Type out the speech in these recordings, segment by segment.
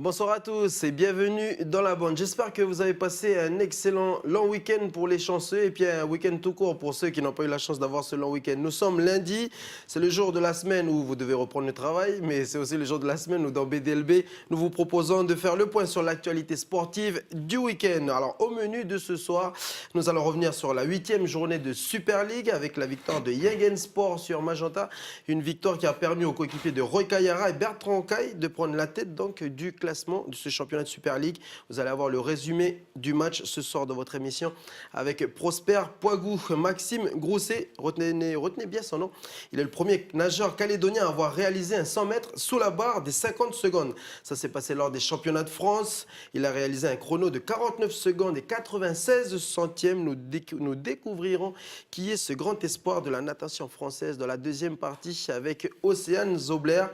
bonsoir à tous et bienvenue dans la bande. J'espère que vous avez passé un excellent long week-end pour les chanceux et puis un week-end tout court pour ceux qui n'ont pas eu la chance d'avoir ce long week-end. Nous sommes lundi, c'est le jour de la semaine où vous devez reprendre le travail, mais c'est aussi le jour de la semaine où dans BDLB, nous vous proposons de faire le point sur l'actualité sportive du week-end. Alors au menu de ce soir, nous allons revenir sur la 8e journée de Super League avec la victoire de Yengen Sport sur Magenta. Une victoire qui a permis aux coéquipiers de Roy Kayara et Bertrand Caille de prendre la tête donc du classement de ce championnat de Super League. Vous allez avoir le résumé du match ce soir dans votre émission avec Prosper Poigou. Maxime Grousset, retenez bien son nom. Il est le premier nageur calédonien à avoir réalisé un 100 mètres sous la barre des 50 secondes. Ça s'est passé lors des championnats de France. Il a réalisé un chrono de 49 secondes et 96 centièmes. Nous découvrirons qui est ce grand espoir de la natation française dans la deuxième partie avec Océane Zobler.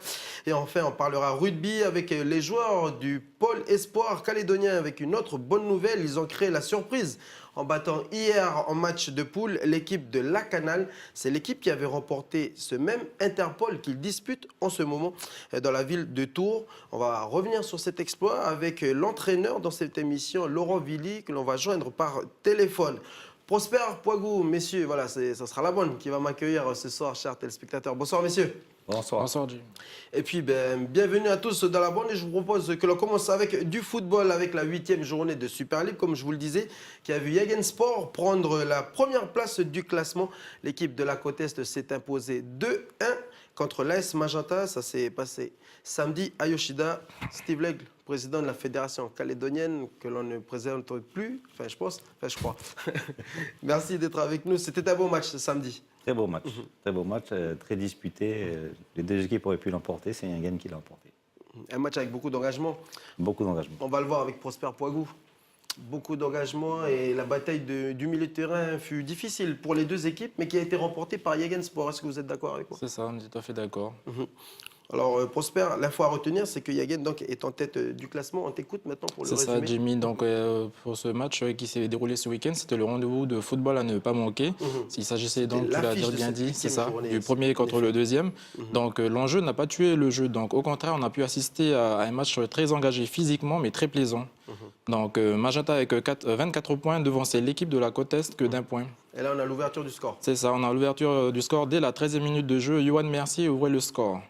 Et enfin, on parlera rugby avec les joueurs du pôle espoir calédonien avec une autre bonne nouvelle. Ils ont créé la surprise en battant hier en match de poule l'équipe de Lacanal. C'est l'équipe qui avait remporté ce même Interpol qu'ils disputent en ce moment dans la ville de Tours. On va revenir sur cet exploit avec l'entraîneur dans cette émission, Laurent Villy, que l'on va joindre par téléphone. Prosper Poigou, messieurs, voilà, ça sera la bonne qui va m'accueillir ce soir, chers téléspectateurs. Bonsoir, messieurs. Bonsoir. Bonsoir, Jim. Et puis, bienvenue à tous dans la bande. Et je vous propose que l'on commence avec du football, avec la 8e journée de Super League, comme je vous le disais, qui a vu Yengen Sport prendre la première place du classement. L'équipe de la côte Est s'est imposée 2-1 contre l'AS Magenta. Ça s'est passé samedi à Yoshida. Steve L'Aigle, président de la fédération calédonienne, que l'on ne présente plus, je crois. Merci d'être avec nous. C'était un beau match ce samedi. Très beau match, très disputé. Les deux équipes auraient pu l'emporter, c'est Yengen qui l'a emporté. Un match avec beaucoup d'engagement. Beaucoup d'engagement. On va le voir avec Prosper Poigou. Beaucoup d'engagement et la bataille du milieu de terrain fut difficile pour les deux équipes, mais qui a été remportée par Yengen Sport. Est-ce que vous êtes d'accord avec moi? C'est ça, on est tout à fait d'accord. Alors, Prosper, l'info à retenir, c'est que Yengen donc, est en tête du classement. On t'écoute maintenant pour le résumé. C'est ça, Jimmy. Donc, pour ce match qui s'est déroulé ce week-end, c'était le rendez-vous de football à ne pas manquer. Il s'agissait donc, tu l'as bien dit, c'est ça, du premier contre le deuxième. Donc, l'enjeu n'a pas tué le jeu. Donc, au contraire, on a pu assister à un match très engagé physiquement, mais très plaisant. Donc, Magenta avec 24 points devançait l'équipe de la côte Est que d'un point. Et là, on a l'ouverture du score. C'est ça, on a l'ouverture du score dès la 13e minute de jeu. Yoann Mercier ouvrait le score.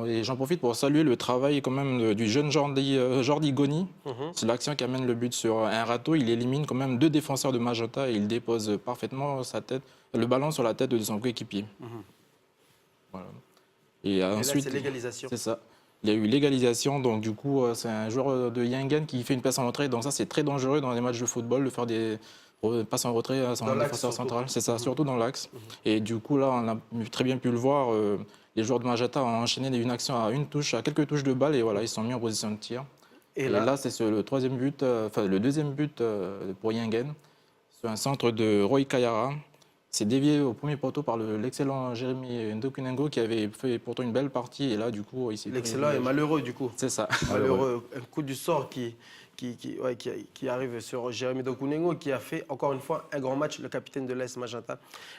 Et j'en profite pour saluer le travail quand même du jeune Jordi Goni. C'est l'action qui amène le but sur un râteau. Il élimine quand même 2 défenseurs de Magenta et il dépose parfaitement le ballon sur la tête de son coéquipier. Voilà. Et ensuite, là, c'est l'égalisation. C'est ça. Il y a eu l'égalisation, donc du coup, c'est un joueur de Yengen qui fait une passe en retrait. Donc ça, c'est très dangereux dans les matchs de football de faire des passes en retrait à son défenseur central. C'est ça, surtout dans l'axe. Et du coup, là, on a très bien pu le voir. Les joueurs de Magenta ont enchaîné une action à une touche, à quelques touches de balle, et voilà, ils sont mis en position de tir. Et là, c'est le deuxième but pour Yengen, sur un centre de Roy Kayara. C'est dévié au premier poteau par l'excellent Jérémy Ndokunengo qui avait fait pourtant une belle partie. Et là, du coup, il s'est... L'excellent est malheureux, du coup. C'est ça. Malheureux. Un coup du sort qui arrive sur Jérémy Ndokunengo, qui a fait, encore une fois, un grand match, le capitaine de l'AS Magenta.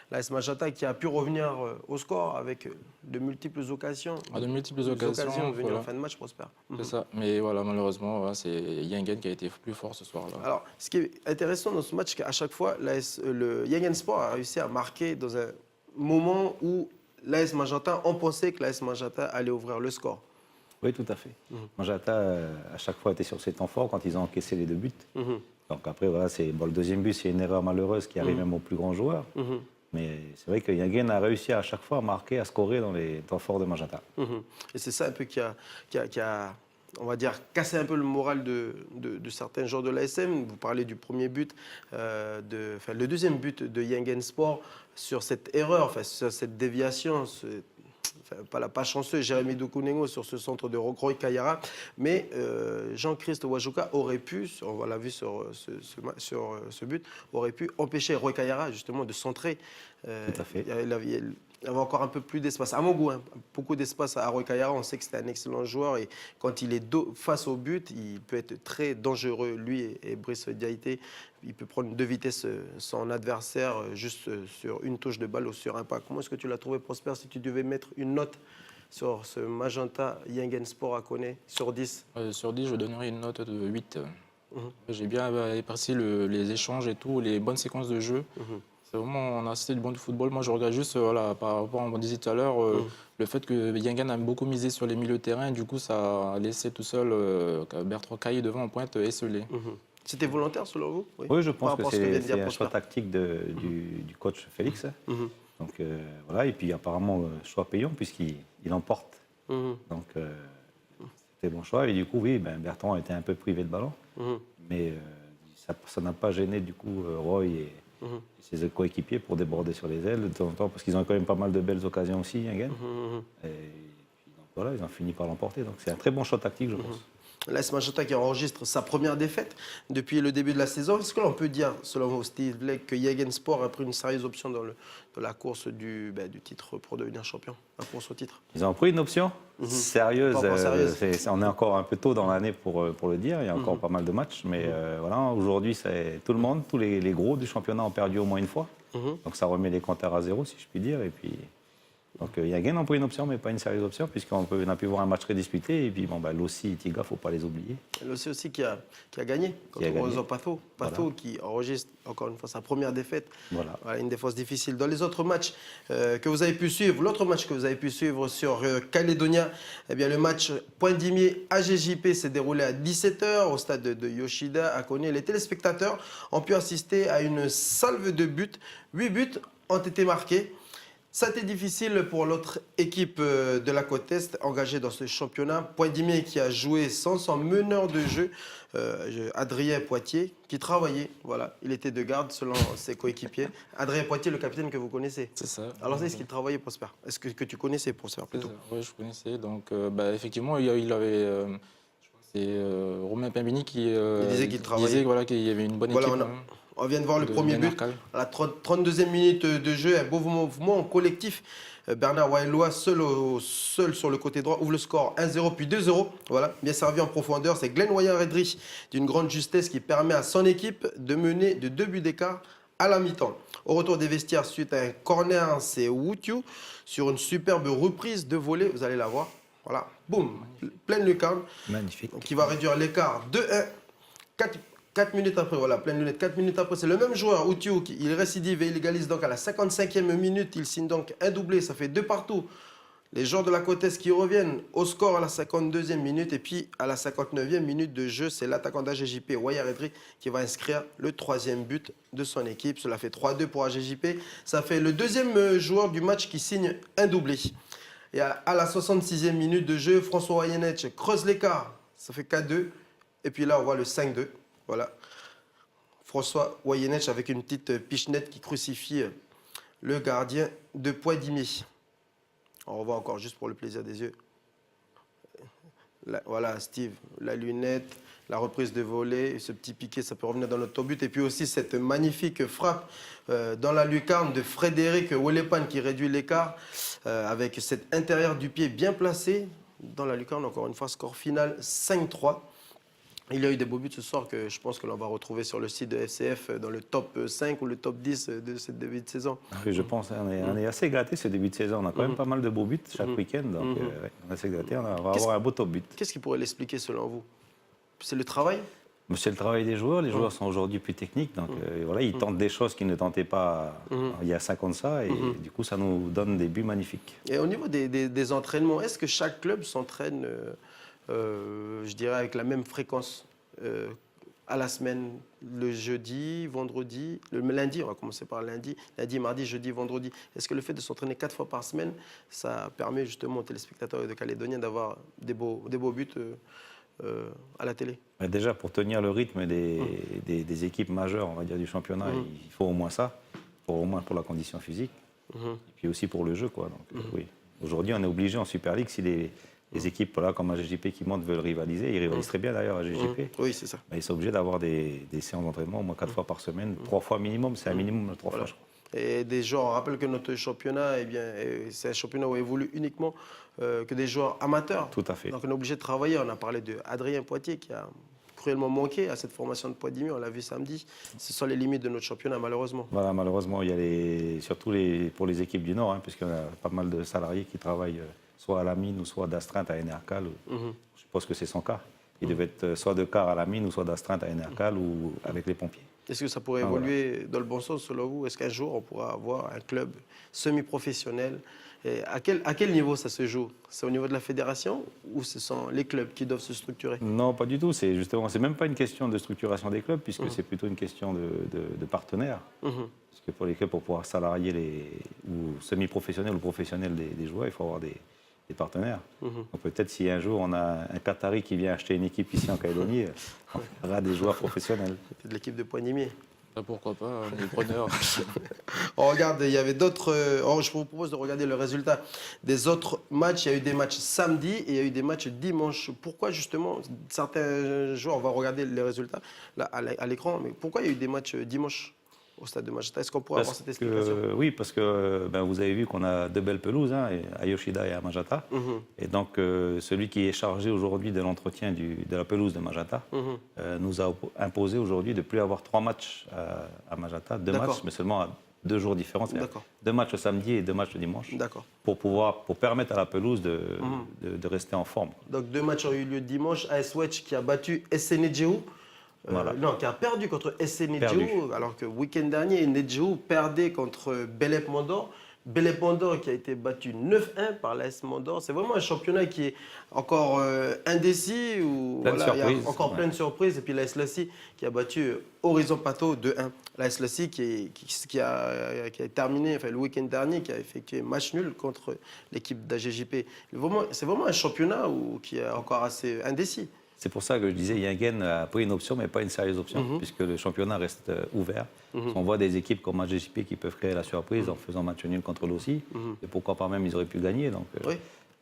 L'AS Magenta qui a pu revenir au score avec de multiples occasions. De multiples occasions venir en fin de match, Prosper. C'est ça. Mais voilà, malheureusement, voilà, c'est Yengen qui a été plus fort ce soir-là. Alors, ce qui est intéressant dans ce match, c'est qu'à chaque fois, le Yengen Sport a réussi à marquer dans un moment où l'AS Magenta, on pensait que l'AS Magenta allait ouvrir le score. Oui, tout à fait. Magenta, à chaque fois, était sur ses temps forts quand ils ont encaissé les 2 buts. Donc après, voilà, le deuxième but, c'est une erreur malheureuse qui arrive même aux plus grands joueurs. Mais c'est vrai que Yengen a réussi à chaque fois à marquer, à scorer dans les temps forts de Magenta. Et c'est ça un peu qui a, on va dire, cassé un peu le moral de certains joueurs de l'ASM. Vous parlez du premier but, le deuxième but de Yengen Sport sur cette erreur, sur cette déviation, pas chanceux, Jérémy Ndokunengo sur ce centre de Roy Kayara, mais Jean-Christ Ouajouka aurait pu, on l'a vu sur ce but, aurait pu empêcher Roy Kayara justement de centrer. Tout à fait. Il y avait encore un peu plus d'espace. À mon goût, beaucoup d'espace à Roy Kayara. On sait que c'est un excellent joueur et quand il est face au but, il peut être très dangereux. Lui et Brice Diaité, il peut prendre 2 vitesses son adversaire juste sur une touche de balle ou sur un pas. Comment est-ce que tu l'as trouvé, Prosper, si tu devais mettre une note sur ce Magenta Yingen Sport à Koné sur 10? Sur 10, je donnerais une note de 8. J'ai bien apprécié les échanges et tout, les bonnes séquences de jeu. C'est vraiment, on a assisté du bon football. Moi, je regarde juste, voilà, par rapport à ce qu'on disait tout à l'heure, le fait que Yingen a beaucoup misé sur les milieux de terrain. Du coup, ça a laissé tout seul Bertrand Caillé devant en pointe esselé. C'était volontaire selon vous? Oui, je pense Par que rapport à ce que vient de c'est dire un choix Prosper. tactique du coach Félix. Donc voilà, et puis apparemment, choix payant puisqu'il emporte. Donc c'était bon choix. Et du coup, oui, Bertrand a été un peu privé de ballon. Mais ça n'a pas gêné du coup Roy et ses coéquipiers pour déborder sur les ailes de temps en temps, parce qu'ils ont quand même pas mal de belles occasions aussi, Yingen. Et puis, donc, voilà, ils ont fini par l'emporter. Donc c'est un très bon choix tactique, je pense. L'AS Magenta qui enregistre sa première défaite depuis le début de la saison. Est-ce que l'on peut dire, selon vous, Steve Blake, que Yegen Sport a pris une sérieuse option dans la course du titre pour devenir champion, la course au titre? Ils ont pris une option sérieuse. Pas encore sérieuse. On est encore un peu tôt dans l'année pour le dire. Il y a encore pas mal de matchs. Mais voilà, aujourd'hui, tout le monde, tous les gros du championnat ont perdu au moins une fois. Donc ça remet les compteurs à zéro, si je puis dire. Et puis, donc Yegen a pris une option, mais pas une sérieuse option, puisqu'on a pu voir un match très disputé. Et puis, Lossi et Tiga, il ne faut pas les oublier. Lossi aussi qui a gagné contre Rozo Pato. Pato qui enregistre encore une fois sa première défaite. Voilà, une défense difficile. Dans les autres matchs que vous avez pu suivre, l'autre match que vous avez pu suivre sur Calédonia, eh bien, le match Point Dimier AGJP s'est déroulé à 17h au stade de Yoshida à Koné. Les téléspectateurs ont pu assister à une salve de buts. 8 buts ont été marqués. Ça a été difficile pour l'autre équipe de la côte Est engagée dans ce championnat. Point Dimier qui a joué sans son meneur de jeu, Adrien Poitier, qui travaillait. Voilà, il était de garde selon ses coéquipiers. Adrien Poitier, le capitaine que vous connaissez. C'est ça. Alors, est-ce qu'il travaillait, Prosper? Est-ce que tu connaissais Prosper plutôt? Oui, je connaissais. Donc, effectivement, il avait. Je crois que c'est Romain Pimbini qui il disait qu'il travaillait. disait voilà, qu'il y avait une bonne équipe. On vient de voir le premier but à la 32e minute de jeu, un beau mouvement collectif. Bernard Waillois, seul sur le côté droit, ouvre le score 1-0 puis 2-0. Voilà, bien servi en profondeur. C'est Glenn Wayan-Redry d'une grande justesse qui permet à son équipe de mener de 2 buts d'écart à la mi-temps. Au retour des vestiaires, suite à un corner, c'est Woutiou sur une superbe reprise de volée. Vous allez la voir. Voilà, boum, pleine lucarne. Magnifique. Qui va réduire l'écart 2-1. 4 minutes après, voilà, pleine lunette. 4 minutes après, c'est le même joueur, Outiou, il récidive et il égalise donc à la 55e minute. Il signe donc un doublé, ça fait 2 partout. Les joueurs de la côte Est qui reviennent au score à la 52e minute. Et puis à la 59e minute de jeu, c'est l'attaquant d'AGJP, Waya Redry, qui va inscrire le 3e but de son équipe. Cela fait 3-2 pour AGJP. Ça fait le 2e joueur du match qui signe un doublé. Et à la 66e minute de jeu, François Wayenech creuse l'écart. Ça fait 4-2. Et puis là, on voit le 5-2. Voilà, François Wayenech avec une petite pichenette qui crucifie le gardien de Point Dimier. On revoit encore juste pour le plaisir des yeux. Voilà, Steve, la lunette, la reprise de volée, ce petit piqué, ça peut revenir dans notre but. Et puis aussi cette magnifique frappe dans la lucarne de Frédéric Ouelepan qui réduit l'écart avec cet intérieur du pied bien placé dans la lucarne. Encore une fois, score final 5-3. Il y a eu des beaux buts ce soir que je pense que l'on va retrouver sur le site de FCF dans le top 5 ou le top 10 de cette début de saison. Oui, je pense, on est assez gâtés ce début de saison. On a quand même pas mal de beaux buts chaque week-end. Donc on est assez gâtés, on va avoir un beau top but. Qu'est-ce qui pourrait l'expliquer selon vous? C'est le travail? C'est le travail des joueurs. Les joueurs sont aujourd'hui plus techniques. Donc voilà, ils tentent des choses qu'ils ne tentaient pas il y a 5 ans de ça. Et du coup, ça nous donne des buts magnifiques. Et au niveau des entraînements, est-ce que chaque club s'entraîne je dirais avec la même fréquence à la semaine, le jeudi, vendredi, le lundi, on va commencer par lundi, mardi, jeudi, vendredi. Est-ce que le fait de s'entraîner 4 fois par semaine, ça permet justement aux téléspectateurs de Calédoniens d'avoir des beaux buts à la télé? Déjà, pour tenir le rythme des équipes majeures, on va dire, du championnat, il faut au moins ça, au moins pour la condition physique, et puis aussi pour le jeu, quoi. Donc, oui. Aujourd'hui, on est obligé en Super League, si les équipes là, comme AGJP qui montent veulent rivaliser, ils rivalisent très bien d'ailleurs AGJP. Oui, c'est ça. Ils sont obligés d'avoir des séances d'entraînement au moins 4 fois par semaine, 3 fois minimum, c'est un minimum de 3 fois, je crois. Et des joueurs, on rappelle que notre championnat, eh bien, c'est un championnat où évolue uniquement que des joueurs amateurs. Tout à fait. Donc on est obligé de travailler. On a parlé d'Adrien Poitier qui a cruellement manqué à cette formation de Point Dimier, on l'a vu samedi. Ce sont les limites de notre championnat, malheureusement. Voilà, malheureusement, il y a surtout pour les équipes du Nord, puisqu'on a pas mal de salariés qui travaillent soit à la mine ou soit d'astreinte à Enercal. Je pense que c'est son cas. Il devait être soit de quart à la mine ou soit d'astreinte à Enercal ou avec les pompiers. Est-ce que ça pourrait évoluer dans le bon sens selon vous? Est-ce qu'un jour on pourra avoir un club semi-professionnel? Et à quel niveau ça se joue? C'est au niveau de la fédération ou ce sont les clubs qui doivent se structurer? Non, pas du tout. C'est même pas une question de structuration des clubs, puisque c'est plutôt une question de partenaires. Parce que pour les clubs, pour pouvoir salarier ou semi-professionnels ou professionnels des joueurs, il faut avoir des partenaires. Donc peut-être si un jour on a un Qatari qui vient acheter une équipe ici en Calédonie, on aura des joueurs professionnels. C'est de l'équipe de Poignimier. Pourquoi pas, on est preneurs. On regarde, il y avait d'autres. Je vous propose de regarder le résultat des autres matchs. Il y a eu des matchs samedi et il y a eu des matchs dimanche. Pourquoi justement certains joueurs, on va regarder les résultats là, à l'écran, mais pourquoi il y a eu des matchs dimanche au stade de Majata? Est-ce qu'on pourrait avoir cette explication? Oui, parce que vous avez vu qu'on a deux belles pelouses, à Yoshida et à Majata. Et donc, celui qui est chargé aujourd'hui de l'entretien de la pelouse de Majata nous a imposé aujourd'hui de ne plus avoir 3 matchs à Majata, 2 matchs, mais seulement à 2 jours différents. 2 matchs le samedi et 2 matchs le dimanche. Pour permettre à la pelouse de rester en forme. Donc 2 matchs ont eu lieu dimanche. AS Wedge qui a battu SC Nedjou. Non, qui a perdu contre SC Nedjou, alors que le week-end dernier, Nedjou perdait contre Belep Mondor. Belep Mondor qui a été battu 9-1 par l'AS Mondor. C'est vraiment un championnat qui est encore indécis, où il y a encore plein de surprises. Et puis l'AS Lassi qui a battu Horizon Pato 2-1. L'AS Lassi qui a terminé le week-end dernier, qui a effectué match nul contre l'équipe d'AGJP. C'est vraiment un championnat qui est encore assez indécis. C'est pour ça que je disais, Yingen a pris une option, mais pas une sérieuse option, puisque le championnat reste ouvert. On voit des équipes comme AGJP qui peuvent créer la surprise en faisant match nul contre l'OSI. Et pourquoi pas même, ils auraient pu gagner. Donc,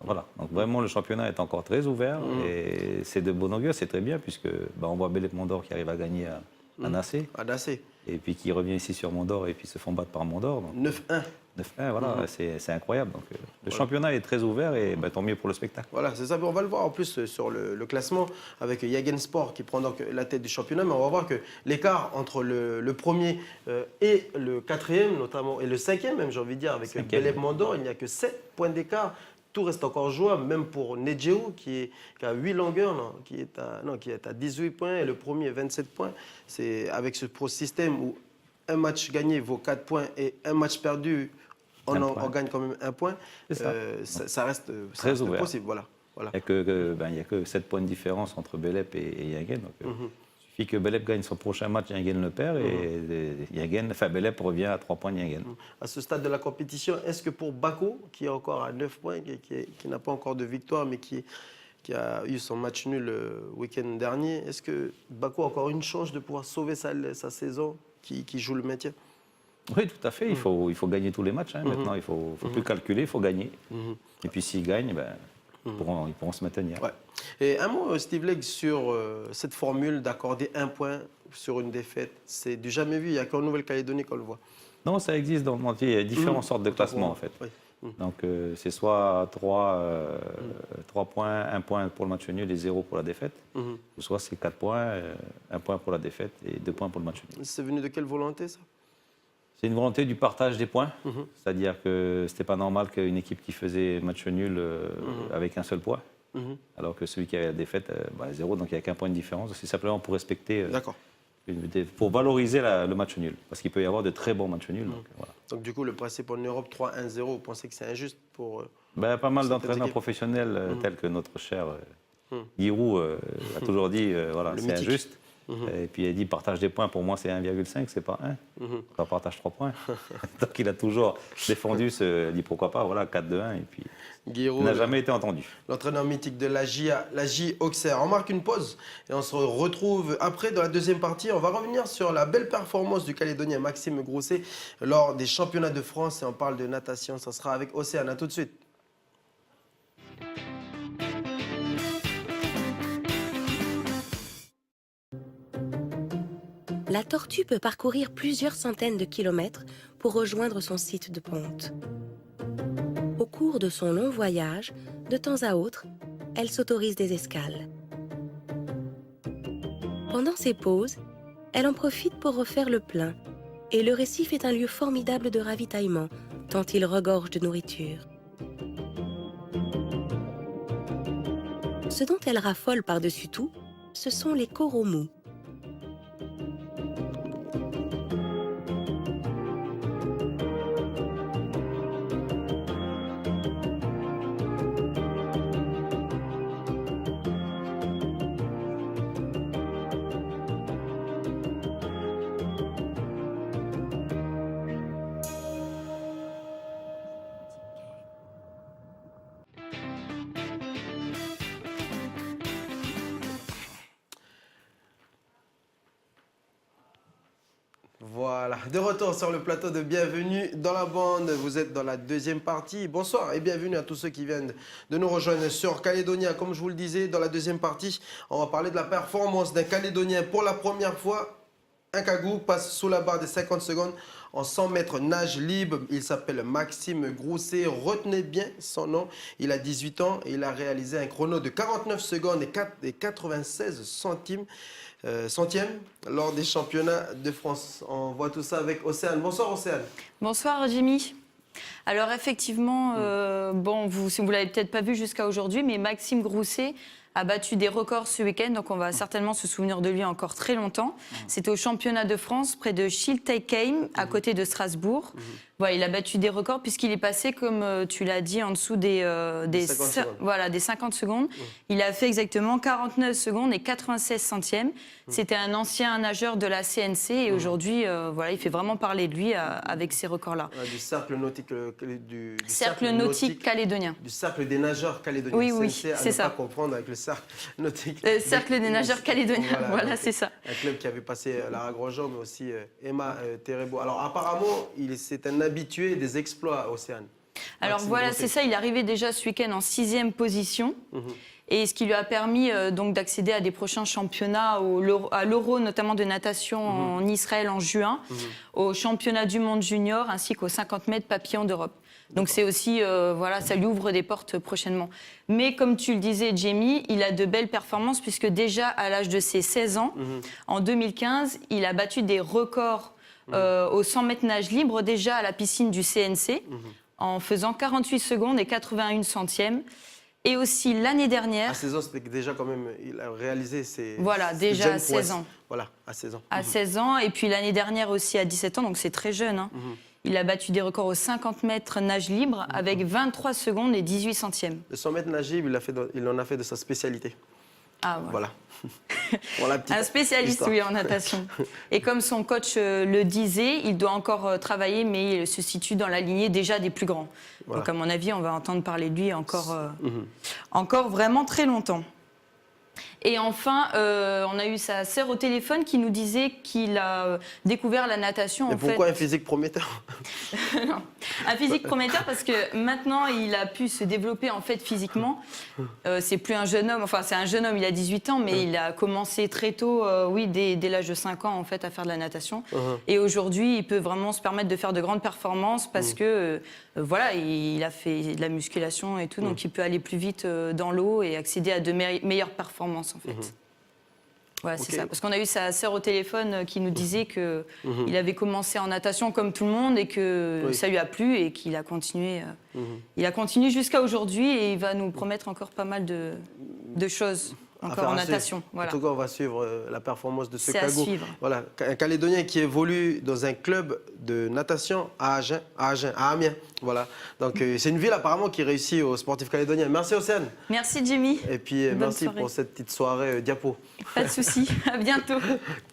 voilà. Donc vraiment, le championnat est encore très ouvert. Et c'est de bon augure, c'est très bien, puisque on voit Belep Mondor qui arrive à gagner à Nassé. Et puis qui revient ici sur Mondor et puis se font battre par Mondor. 9-1. 9-1, voilà, c'est incroyable. Donc, le championnat est très ouvert et tant mieux pour le spectacle. Voilà, c'est ça. On va le voir en plus sur le classement avec Yagen Sport qui prend donc la tête du championnat. Mais on va voir que l'écart entre le premier et le quatrième, notamment, et le cinquième, même j'ai envie de dire, avec Belep Mondor, il n'y a que 7 points d'écart. Tout reste encore jouable, même pour Nedjou qui a 8 longueurs, qui est à 18 points, et le premier 27 points. C'est avec ce système où un match gagné vaut 4 points et un match perdu, on gagne quand même 1 point. Ça reste très ouvert. Possible. Voilà. Il n'y a que 7 points de différence entre Belep et Yingen. Il suffit que Belep gagne son prochain match, Yingen le perd, et Belep revient à 3 points de Yingen. À ce stade de la compétition, est-ce que pour Bako, qui est encore à 9 points, qui n'a pas encore de victoire, mais qui a eu son match nul le week-end dernier, est-ce que Bako a encore une chance de pouvoir sauver sa saison, qui joue le maintien? Oui, tout à fait. Il faut gagner tous les matchs. Maintenant, il ne faut plus calculer, il faut gagner. Et puis s'ils gagnent, ils pourront se maintenir. Ouais. Et un mot, Steve Legge, sur cette formule d'accorder 1 point sur une défaite. C'est du jamais vu. Il n'y a qu'en Nouvelle-Calédonie qu'on le voit. Non, ça existe dans le monde entier. Il y a différentes sortes de classements, en fait. Donc, c'est soit 3 points, 1 point pour le match nul et 0 pour la défaite. Ou soit c'est 4 points, 1 point pour la défaite et 2 points pour le match nul. C'est venu de quelle volonté, ça? C'est une volonté du partage des points. C'est-à-dire que ce n'était pas normal qu'une équipe qui faisait match nul avec un seul point, alors que celui qui avait la défaite, 0, donc il n'y a qu'un point de différence. C'est simplement pour respecter, pour valoriser le match nul. Parce qu'il peut y avoir de très bons matchs nuls. Donc du coup, le principe en Europe 3-1-0, vous pensez que c'est injuste pour... Pas mal d'entraîneurs professionnels tels que notre cher Giroud a toujours dit, c'est injuste. Et puis il a dit partage des points, pour moi c'est 1,5, c'est pas 1. On partage 3 points. Donc il a toujours défendu il dit pourquoi pas, 4-2-1. Et puis Giroud, il n'a jamais été entendu. L'entraîneur mythique de la J Auxerre. On marque une pause et on se retrouve après dans la deuxième partie. On va revenir sur la belle performance du Calédonien Maxime Grousset lors des championnats de France et on parle de natation. Ça sera avec Océane. À tout de suite. La tortue peut parcourir plusieurs centaines de kilomètres pour rejoindre son site de ponte. Au cours de son long voyage, de temps à autre, elle s'autorise des escales. Pendant ces pauses, elle en profite pour refaire le plein, et le récif est un lieu formidable de ravitaillement, tant il regorge de nourriture. Ce dont elle raffole par-dessus tout, ce sont les coraux mous. Voilà, de retour sur le plateau de Bienvenue dans la bande. Vous êtes dans la deuxième partie. Bonsoir et bienvenue à tous ceux qui viennent de nous rejoindre sur Calédonia. Comme je vous le disais, dans la deuxième partie, on va parler de la performance d'un Calédonien. Pour la première fois, un Kagou passe sous la barre des 50 secondes en 100 mètres nage libre. Il s'appelle Maxime Grousset. Retenez bien son nom. Il a 18 ans et il a réalisé un chrono de 49 secondes et 96 centièmes lors des championnats de France. On voit tout ça avec Océane. Bonsoir Océane. Bonsoir Jimmy. Alors effectivement, bon, vous ne l'avez peut-être pas vu jusqu'à aujourd'hui, mais Maxime Grousset a battu des records ce week-end, donc on va certainement se souvenir de lui encore très longtemps. C'était au championnat de France, près de Schiltigheim, à côté de Strasbourg. Voilà, il a battu des records puisqu'il est passé, comme tu l'as dit, en dessous des 50 secondes. Il a fait exactement 49 secondes et 96 centièmes. C'était un ancien nageur de la CNC et aujourd'hui, voilà, il fait vraiment parler de lui avec ces records-là. Du cercle nautique, du cercle nautique calédonien. Du cercle des nageurs calédoniens. Oui, oui, CNC, c'est ça. Pas confondre avec le cercle nautique. Cercle des nageurs calédoniens, voilà, c'est ça. Un club qui avait passé Lara Grosjean, mais aussi Emma Terebo. Alors apparemment, c'est un habitué des exploits, Océane. Alors Maxime voilà, Grousset. c'est ça, il est arrivé déjà ce week-end en 6e position. Et ce qui lui a permis donc d'accéder à des prochains championnats, à l'Euro notamment de natation en Israël en juin, au championnat du monde junior ainsi qu'aux 50 mètres papillon d'Europe. Donc c'est aussi, voilà, ça lui ouvre des portes prochainement. Mais comme tu le disais, Jamie, il a de belles performances puisque déjà à l'âge de ses 16 ans, en 2015, il a battu des records au 100 mètres nage libre déjà à la piscine du CNC en faisant 48 secondes et 81 centièmes. Et aussi l'année dernière... À 16 ans, c'était déjà quand même... Il a réalisé ses... Voilà, déjà à 16 ans. Voilà, à 16 ans. À 16 ans, et puis l'année dernière aussi à 17 ans, donc c'est très jeune. Hein. Il a battu des records aux 50 mètres nage libre avec 23 secondes et 18 centièmes. Le 100 mètres nage libre, il en a fait de sa spécialité. Ah, voilà. Voilà un spécialiste, oui, en natation. Et comme son coach le disait, il doit encore travailler, mais il se situe dans la lignée déjà des plus grands. Voilà. Donc à mon avis, on va entendre parler de lui encore vraiment très longtemps. Et enfin, on a eu sa sœur au téléphone qui nous disait qu'il a découvert la natation. Et pourquoi un physique prometteur? Non, un physique prometteur parce que maintenant il a pu se développer en fait physiquement. C'est plus un jeune homme, enfin c'est un jeune homme, il a 18 ans, mais il a commencé très tôt, oui, dès l'âge de 5 ans en fait, à faire de la natation. Et aujourd'hui, il peut vraiment se permettre de faire de grandes performances parce que voilà, il a fait de la musculation et tout, donc il peut aller plus vite dans l'eau et accéder à de meilleures performances en fait. Voilà, c'est ça. Parce qu'on a eu sa sœur au téléphone qui nous disait qu'il avait commencé en natation comme tout le monde et que ça lui a plu et qu'il a continué. Il a continué jusqu'à aujourd'hui et il va nous promettre encore pas mal de choses. Encore en natation. Voilà. En tout cas, on va suivre la performance de ce Kagou. C'est à suivre. Voilà, un Calédonien qui évolue dans un club de natation à Amiens. Voilà. Donc, c'est une ville apparemment qui réussit aux sportifs calédoniens. Merci Océane. Merci Jimmy. Et puis, merci pour cette petite soirée diapo. Pas de souci. À bientôt.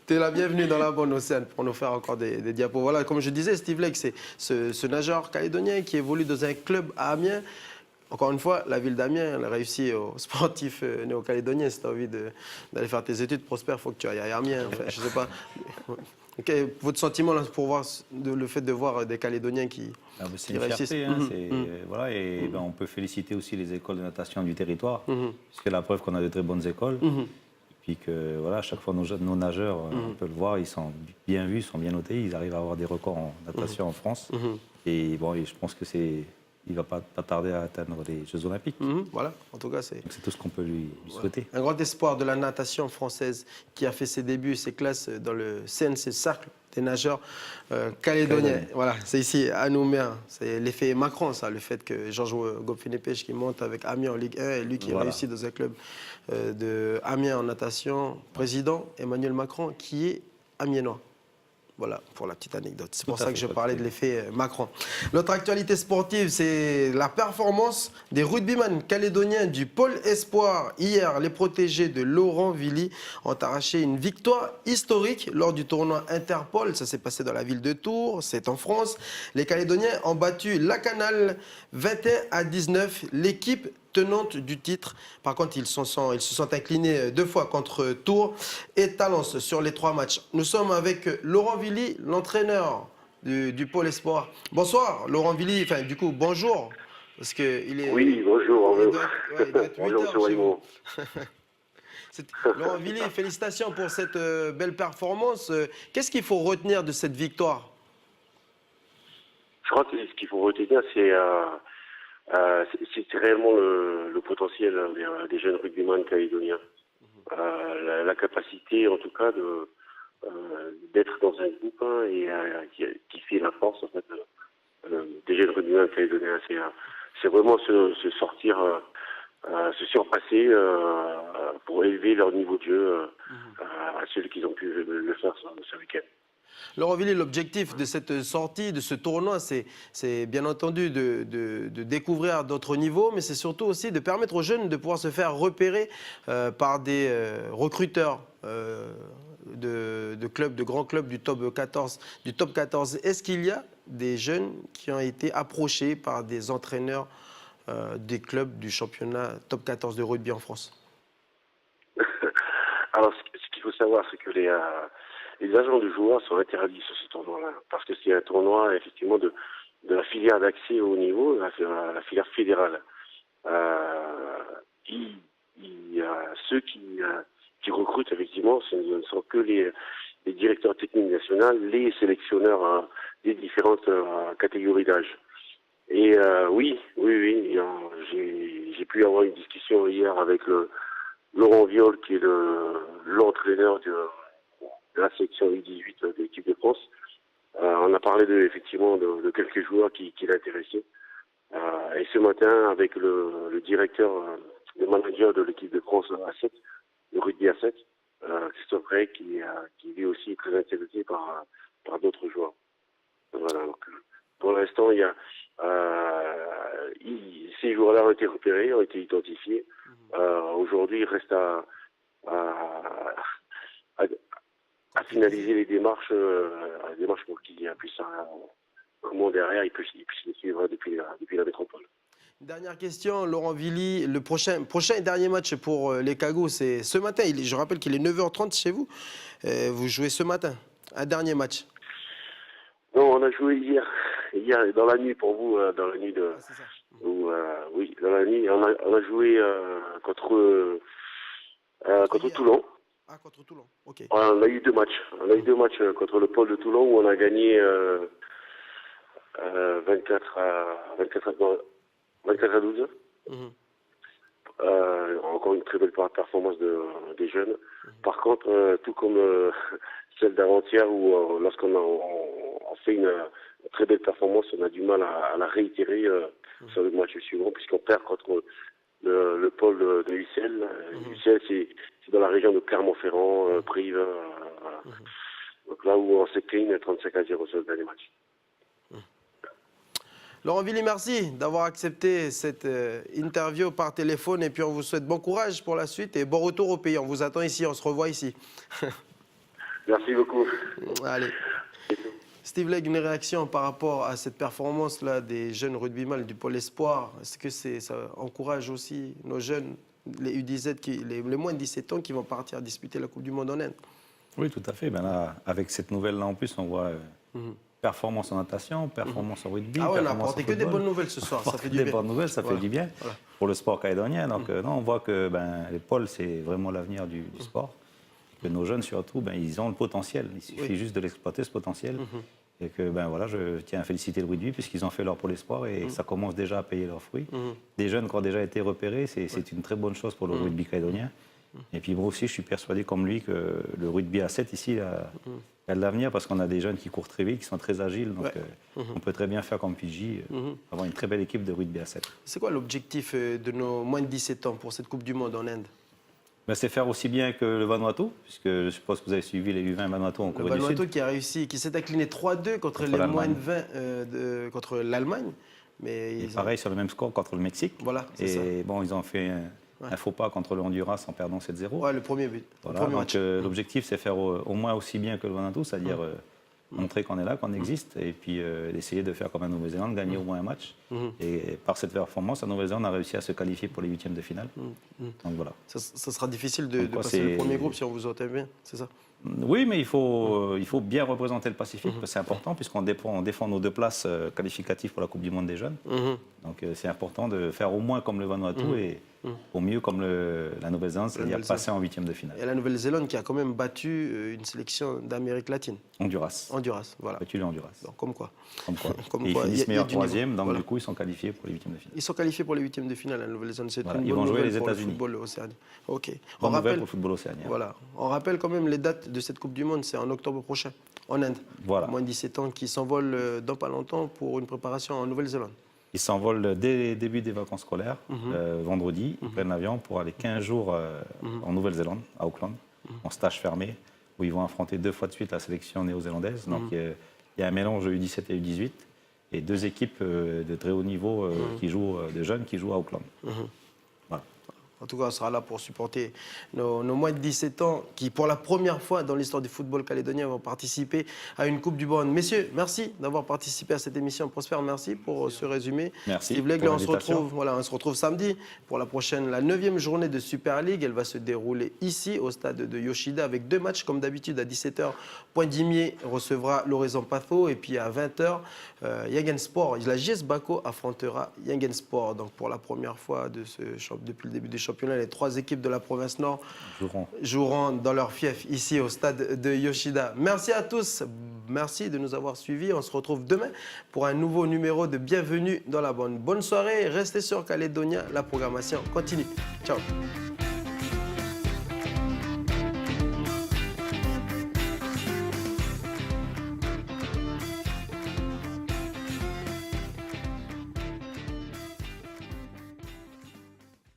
Tu es la bienvenue dans la bonne, Océane, pour nous faire encore des diapos. Voilà, comme je disais, Steve Lake, c'est ce nageur calédonien qui évolue dans un club à Amiens. Encore une fois, la ville d'Amiens, elle a réussi aux sportifs néo-calédoniens. Si tu as envie d'aller faire tes études, Prosper, il faut que tu ailles à Amiens. Enfin, je ne sais pas. Votre sentiment là, pour voir le fait de voir des Calédoniens qui réussissent. Fierté, hein, voilà, et on peut féliciter aussi les écoles de natation du territoire, puisque la preuve qu'on a de très bonnes écoles. Et puis que voilà, à chaque fois nos nageurs, on peut le voir, ils sont bien vus, ils sont bien notés, ils arrivent à avoir des records en natation en France. Et bon, je pense que il ne va pas tarder à atteindre les Jeux Olympiques. Voilà, en tout cas, c'est tout ce qu'on peut lui souhaiter. Un grand espoir de la natation française qui a fait ses débuts, ses classes dans le CNC Cercle des nageurs calédoniens. Voilà, c'est ici, à Nouméa. C'est l'effet Macron, ça, le fait que Georges Gopfinepech qui monte avec Amiens en Ligue 1 et lui qui réussit dans un club de Amiens en natation. Président Emmanuel Macron qui est amiénois. Voilà, pour la petite anecdote. C'est pour ça que je parlais de l'effet Macron. L'autre actualité sportive, c'est la performance des rugbyman calédoniens du pôle espoir. Hier, les protégés de Laurent Villy ont arraché une victoire historique lors du tournoi Interpol. Ça s'est passé dans la ville de Tours, c'est en France. Les Calédoniens ont battu la Canale 21-19, l'équipe tenante du titre. Par contre, ils se sont inclinés 2 fois contre Tours et Talence sur les 3 matchs. Nous sommes avec Laurent Villy, l'entraîneur du pôle espoir. Bonsoir, Laurent Villy. Enfin, du coup, bonjour. Parce que il est, oui, bonjour. Il doit être 8 bonjour, heures chez vous. Laurent Villy, félicitations pour cette belle performance. Qu'est-ce qu'il faut retenir de cette victoire? Je crois que ce qu'il faut retenir, c'est réellement le potentiel des jeunes rugbyman calédoniens. La capacité, en tout cas, d'être dans un groupe et qui fait la force en fait, des jeunes rugbyman calédoniens. C'est vraiment se sortir, se surpasser pour élever leur niveau de jeu à celui qu'ils ont pu le faire ce week-end. Laurent Villy, l'objectif de cette sortie, de ce tournoi, c'est bien entendu de découvrir d'autres niveaux, mais c'est surtout aussi de permettre aux jeunes de pouvoir se faire repérer par des recruteurs de clubs, de grands clubs du top 14. Est-ce qu'il y a des jeunes qui ont été approchés par des entraîneurs des clubs du championnat top 14 de rugby en France? Alors, ce qu'il faut savoir, c'est que les agents de joueurs sont interdits sur ce tournoi-là, parce que c'est un tournoi effectivement de la filière d'accès au haut niveau, la filière fédérale. Ceux qui recrutent effectivement, ce ne sont que les directeurs techniques nationaux, les sélectionneurs des différentes catégories d'âge. Et oui, j'ai pu avoir une discussion hier avec Laurent Viol, qui est l'entraîneur de la section U18 de l'équipe de France. On a parlé effectivement de quelques joueurs qui l'intéressaient. Et ce matin, avec le directeur, le manager de l'équipe de France A7, le rugby A7, Christophe Rey, qui lui aussi est très intéressé par d'autres joueurs. Voilà, donc, pour l'instant, ces joueurs-là ont été repérés, ont été identifiés. Aujourd'hui, il reste à finaliser les démarches pour qu'ils puissent, comment derrière, ils puissent les suivre depuis la métropole. Dernière question, Laurent Villy. Le prochain et dernier match pour les Cagous, c'est ce matin. Je rappelle qu'il est 9h30 chez vous. Vous jouez ce matin. Un dernier match. Non, on a joué hier dans la nuit pour vous, dans la nuit de. Ah, c'est ça. Oui, dans la nuit. On a joué contre Toulon. Ah, contre Toulon, ok. On a eu 2 matchs. On a eu 2 matchs contre le pôle de Toulon où on a gagné 24 à 12. Encore une très belle performance des jeunes. Par contre, tout comme celle d'avant-hier où lorsqu'on fait une très belle performance, on a du mal à la réitérer sur le match suivant puisqu'on perd contre le pôle de Ussel. Ussel, c'est dans la région de Clermont-Ferrand, Brive. Voilà. Donc là où on s'écline 35-0 sur le dernier match. Laurent Villy, merci d'avoir accepté cette interview par téléphone et puis on vous souhaite bon courage pour la suite et bon retour au pays. On vous attend ici, on se revoit ici. Merci beaucoup. Allez. Steve Legge, une réaction par rapport à cette performance-là des jeunes rugbyman du pôle espoir. Est-ce que ça encourage aussi nos jeunes, les U17, les moins de 17 ans qui vont partir disputer la Coupe du Monde en Inde? Oui, tout à fait. Ben là, avec cette nouvelle-là en plus, on voit performance en natation, performance en rugby. Ah ouais, on n'a apporté que des bonnes nouvelles ce soir. Ça fait du bien. Des bonnes nouvelles, ça fait du bien pour le sport calédonien. Donc non, on voit que les pôles, c'est vraiment l'avenir du sport. Que nos jeunes, surtout, ils ont le potentiel. Il suffit juste de l'exploiter, ce potentiel. Et que, voilà, je tiens à féliciter le rugby puisqu'ils ont fait leur pôle espoir et ça commence déjà à payer leurs fruits. Des jeunes qui ont déjà été repérés, c'est une très bonne chose pour le rugby calédonien. Et puis moi aussi, je suis persuadé comme lui que le rugby à 7 ici, Il y a de l'avenir parce qu'on a des jeunes qui courent très vite, qui sont très agiles. Donc, on peut très bien faire comme Fidji, avoir une très belle équipe de rugby à 7. C'est quoi l'objectif de nos moins de 17 ans pour cette Coupe du Monde en Inde? Ben, c'est faire aussi bien que le Vanuatu, puisque je suppose que vous avez suivi les U20 Vanuatu en Corée Le du Sud. Vanuatu qui a réussi, qui s'est incliné 3-2 contre les moins de 20 contre l'Allemagne. Mais Et pareil sur le même score contre le Mexique. Voilà, c'est ça. Et bon, ils ont fait un faux pas contre le Honduras en perdant 7-0. Ouais, le premier but. Voilà, Le premier donc match. L'objectif, c'est faire au moins aussi bien que le Vanuatu, c'est-à-dire montrer qu'on est là, qu'on existe, et puis essayer de faire comme la Nouvelle-Zélande, gagner au moins un match. Et par cette performance, la Nouvelle-Zélande a réussi à se qualifier pour les huitièmes de finale. Donc voilà. Ça sera difficile de quoi, passer le c'est- premier groupe si on vous entend bien, c'est ça? Oui, mais il faut bien représenter le Pacifique, parce que c'est important, puisqu'on défend nos 2 places qualificatives pour la Coupe du Monde des jeunes. Donc c'est important de faire au moins comme le Vanuatu et au mieux comme la Nouvelle-Zélande, c'est-à-dire Nouvelle-Zélande. passer en huitième de finale. Et la Nouvelle-Zélande qui a quand même battu une sélection d'Amérique latine. Honduras. Honduras, voilà. Battu le Honduras. Donc, comme quoi. Comme quoi. Comme Et quoi, ils il y finissent a meilleur du niveau. 3e, donc Voilà. du coup ils sont qualifiés pour les huitièmes de finale. Ils sont qualifiés pour les huitièmes de finale, la Nouvelle-Zélande. C'est Voilà, une ils bonne vont jouer nouvelle les pour le États-Unis. football océanien. Ok. Bonne nouvelle pour le football océanien. Voilà. On rappelle quand même les dates de cette Coupe du Monde, c'est en octobre prochain, en Inde. Voilà. Moins de 17 ans qui s'envolent dans pas longtemps pour une préparation en Nouvelle-Zélande. Ils s'envolent dès le début des vacances scolaires, vendredi, ils prennent l'avion pour aller 15 jours en Nouvelle-Zélande, à Auckland, en stage fermé, où ils vont affronter 2 fois de suite la sélection néo-zélandaise. Donc il y a un mélange de U17 et U18, et 2 équipes de très haut niveau de jeunes qui jouent à Auckland. Voilà. En tout cas, on sera là pour supporter nos moins de 17 ans qui, pour la première fois dans l'histoire du football calédonien, vont participer à une Coupe du Monde. Messieurs, merci d'avoir participé à cette émission. Prosper, merci pour ce résumé. Merci Steve Legle, pour on se l'invitation. retrouve samedi pour la 9e journée de Super League. Elle va se dérouler ici, au stade de Yoshida, avec 2 matchs, comme d'habitude, à 17h. Pointe-Dimier recevra l'Horizon Patho. Et puis à 20h, Yangensport, la JS Bako affrontera Yangensport. Donc pour la première fois depuis le début du championnat, les 3 équipes de la province Nord joueront dans leur fief ici au stade de Yoshida. Merci à tous, merci de nous avoir suivis. On se retrouve demain pour un nouveau numéro de Bienvenue dans la bande. Bonne soirée, restez sur Calédonia, la programmation continue. Ciao.